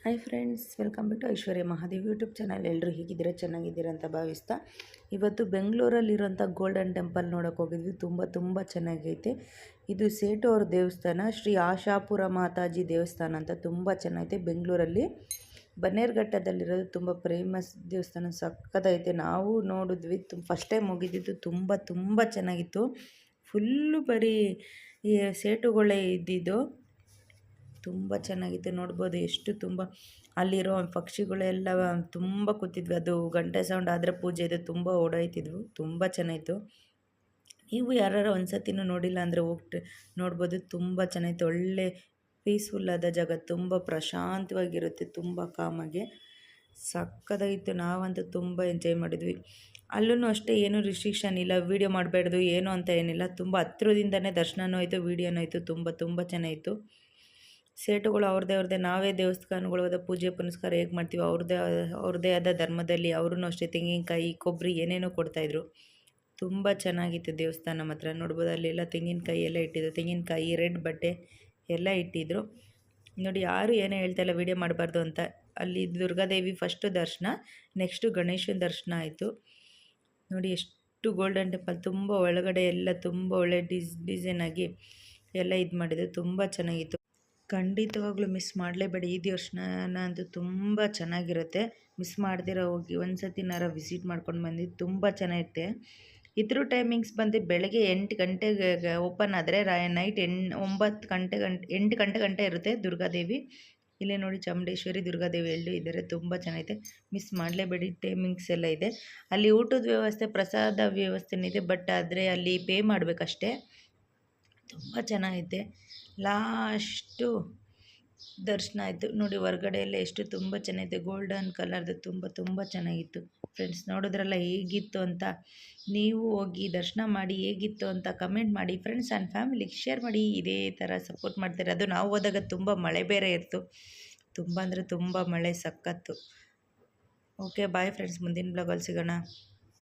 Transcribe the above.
Hi friends, welcome back to Aishwarya Mahadev YouTube channel. ಎಲ್ಲರೂ ಹೀಗಿದ್ದೀರಾ, ಚೆನ್ನಾಗಿದ್ದೀರಾ ಅಂತ ಭಾವಿಸ್ತಾ ಇವತ್ತು ಬೆಂಗಳೂರಲ್ಲಿರೋಂಥ ಗೋಲ್ಡನ್ ಟೆಂಪಲ್ ನೋಡೋಕೆ ಹೋಗಿದ್ವಿ. ತುಂಬ ಚೆನ್ನಾಗೈತೆ. ಇದು ಸೇಟು ಅವ್ರ ದೇವಸ್ಥಾನ, ಶ್ರೀ ಆಶಾಪುರ ಮಾತಾಜಿ ದೇವಸ್ಥಾನ ಅಂತ ತುಂಬ ಚೆನ್ನಾಗೈತೆ. ಬೆಂಗಳೂರಲ್ಲಿ ಬನ್ನೇರುಘಟ್ಟದಲ್ಲಿರೋದು ತುಂಬ ಫೇಮಸ್ ದೇವಸ್ಥಾನ, ಸಕ್ಕತ್ತೈತೆ. ನಾವು ನೋಡಿದ್ವಿ, ಫಸ್ಟ್ ಟೈಮ್ ಹೋಗಿದ್ದಿದ್ದು. ತುಂಬ ಚೆನ್ನಾಗಿತ್ತು. ಫುಲ್ಲು ಬರೀ ಈ ಸೇಟುಗಳೇ ಇದ್ದಿದ್ದು. ತುಂಬ ಚೆನ್ನಾಗಿತ್ತು. ನೋಡ್ಬೋದು ಎಷ್ಟು ತುಂಬ ಅಲ್ಲಿರೋ ಪಕ್ಷಿಗಳೆಲ್ಲ ತುಂಬ ಕೂತಿದ್ವಿ. ಅದು ಗಂಟೆ ಸೌಂಡ್ ಆದರೆ ಪೂಜೆ ಇದೆ, ತುಂಬ ಓಡಾಯ್ತಿದ್ವು. ತುಂಬ ಚೆನ್ನಾಗಿತ್ತು. ನೀವು ಯಾರು ಒಂದು ಸತಿನೂ ನೋಡಿಲ್ಲ ಅಂದರೆ ಹೋಗ್ಬಿಟ್ಟು ನೋಡ್ಬೋದು. ತುಂಬ ಚೆನ್ನಾಗಿತ್ತು. ಒಳ್ಳೆ ಪೀಸ್ಫುಲ್ಲಾದ ಜಾಗ, ತುಂಬ ಪ್ರಶಾಂತವಾಗಿರುತ್ತೆ, ತುಂಬ ಕಾಮಾಗೆ ಸಕ್ಕತ್ತಾಗಿತ್ತು. ನಾವಂತೂ ತುಂಬ ಎಂಜಾಯ್ ಮಾಡಿದ್ವಿ. ಅಲ್ಲೂ ಅಷ್ಟೇ, ಏನೂ ರಿಸ್ಟ್ರಿಕ್ಷನ್ ಇಲ್ಲ, ವೀಡಿಯೋ ಮಾಡಬೇಡ್ದು ಏನು ಅಂತ ಏನಿಲ್ಲ. ತುಂಬ ಹತ್ರದಿಂದನೇ ದರ್ಶನವೂ ಆಯಿತು, ವೀಡಿಯೋನೂ ಆಯಿತು. ತುಂಬ ಚೆನ್ನಾಗಿತ್ತು. ಸೇಟುಗಳು ಅವ್ರದ್ದೇ ನಾವೇ ದೇವಸ್ಥಾನಗಳು ಪೂಜೆ ಪುನಸ್ಕಾರ ಹೇಗೆ ಮಾಡ್ತೀವಿ ಅವ್ರದ್ದೇ ಆದ ಧರ್ಮದಲ್ಲಿ ಅವರು ಅಷ್ಟೇ ತೆಂಗಿನಕಾಯಿ, ಕೊಬ್ಬರಿ ಏನೇನೋ ಕೊಡ್ತಾಯಿದ್ರು. ತುಂಬ ಚೆನ್ನಾಗಿತ್ತು ದೇವಸ್ಥಾನ ಮಾತ್ರ. ನೋಡ್ಬೋದು, ಅಲ್ಲೆಲ್ಲ ತೆಂಗಿನಕಾಯಿ ಎಲ್ಲ ಇಟ್ಟಿದ್ರು. ತೆಂಗಿನಕಾಯಿ, ರೆಡ್ ಬಟ್ಟೆ ಎಲ್ಲ ಇಟ್ಟಿದ್ರು. ನೋಡಿ, ಯಾರು ಏನೇ ಹೇಳ್ತಾಯಿಲ್ಲ ವೀಡಿಯೋ ಮಾಡಬಾರ್ದು ಅಂತ. ಅಲ್ಲಿ ದುರ್ಗಾದೇವಿ ಫಸ್ಟು ದರ್ಶನ, ನೆಕ್ಸ್ಟು ಗಣೇಶನ ದರ್ಶನ ಆಯಿತು. ನೋಡಿ ಎಷ್ಟು ಗೋಲ್ಡನ್ ಟೆಂಪಲ್, ತುಂಬ ಒಳಗಡೆ ಎಲ್ಲ ತುಂಬ ಒಳ್ಳೆ ಡಿಸೈನಾಗಿ ಎಲ್ಲ ಇದು ಮಾಡಿದ್ರು. ತುಂಬ ಚೆನ್ನಾಗಿತ್ತು. ಖಂಡಿತವಾಗ್ಲೂ ಮಿಸ್ ಮಾಡಲೇಬೇಡಿ. ಈ ದೇವಸ್ಥಾನ ಅಂತೂ ತುಂಬ ಚೆನ್ನಾಗಿರುತ್ತೆ. ಮಿಸ್ ಮಾಡ್ದಿರ ಹೋಗಿ ಒಂದು ಸತಿನಾರ ವಿಸಿಟ್ ಮಾಡ್ಕೊಂಡು ಬಂದು. ತುಂಬ ಚೆನ್ನಾಗಿರುತ್ತೆ. ಇದ್ರ ಟೈಮಿಂಗ್ಸ್ ಬಂದು ಬೆಳಗ್ಗೆ 8 ಗಂಟೆಗೆ ಓಪನ್ ಆದರೆ ನೈಟ್ 8 ಗಂಟೆ ಇರುತ್ತೆ. ದುರ್ಗಾದೇವಿ ಇಲ್ಲೇ ನೋಡಿ, ಚಾಮುಂಡೇಶ್ವರಿ, ದುರ್ಗಾದೇವಿ ಎಲ್ಲೂ ಇದ್ದಾರೆ. ತುಂಬ ಚೆನ್ನಾಗಿದೆ. ಮಿಸ್ ಮಾಡಲೇಬೇಡಿ. ಟೈಮಿಂಗ್ಸ್ ಎಲ್ಲ ಇದೆ. ಅಲ್ಲಿ ಊಟದ ವ್ಯವಸ್ಥೆ, ಪ್ರಸಾದ ವ್ಯವಸ್ಥೆನೂ ಇದೆ. ಬಟ್ ಆದರೆ ಅಲ್ಲಿ ಪೇ ಮಾಡಬೇಕಷ್ಟೇ. ತುಂಬ ಚೆನ್ನಾಗೈತೆ. ಲಾಸ್ಟು ದರ್ಶನ ಆಯಿತು. ನೋಡಿ, ಹೊರಗಡೆ ಎಲ್ಲ ಎಷ್ಟು ತುಂಬ ಚೆನ್ನಾಗಿದೆ. ಗೋಲ್ಡನ್ ಕಲರ್ದು ತುಂಬ ಚೆನ್ನಾಗಿತ್ತು. ಫ್ರೆಂಡ್ಸ್, ನೋಡಿದ್ರಲ್ಲ ಹೇಗಿತ್ತು ಅಂತ. ನೀವು ಹೋಗಿ ದರ್ಶನ ಮಾಡಿ ಹೇಗಿತ್ತು ಅಂತ ಕಮೆಂಟ್ ಮಾಡಿ. ಫ್ರೆಂಡ್ಸ್ ಆ್ಯಂಡ್ ಫ್ಯಾಮಿಲಿಗೆ ಶೇರ್ ಮಾಡಿ. ಇದೇ ಥರ ಸಪೋರ್ಟ್ ಮಾಡ್ತಾರೆ. ಅದು ನಾವು ಹೋದಾಗ ತುಂಬ ಮಳೆ ಬೇರೆ ಇತ್ತು. ತುಂಬ ಅಂದರೆ ತುಂಬ ಮಳೆ, ಸಕ್ಕತ್ತು. Okay, bye friends. ಮುಂದಿನ ಬ್ಲಾಗಲ್ಲಿ ಸಿಗೋಣ.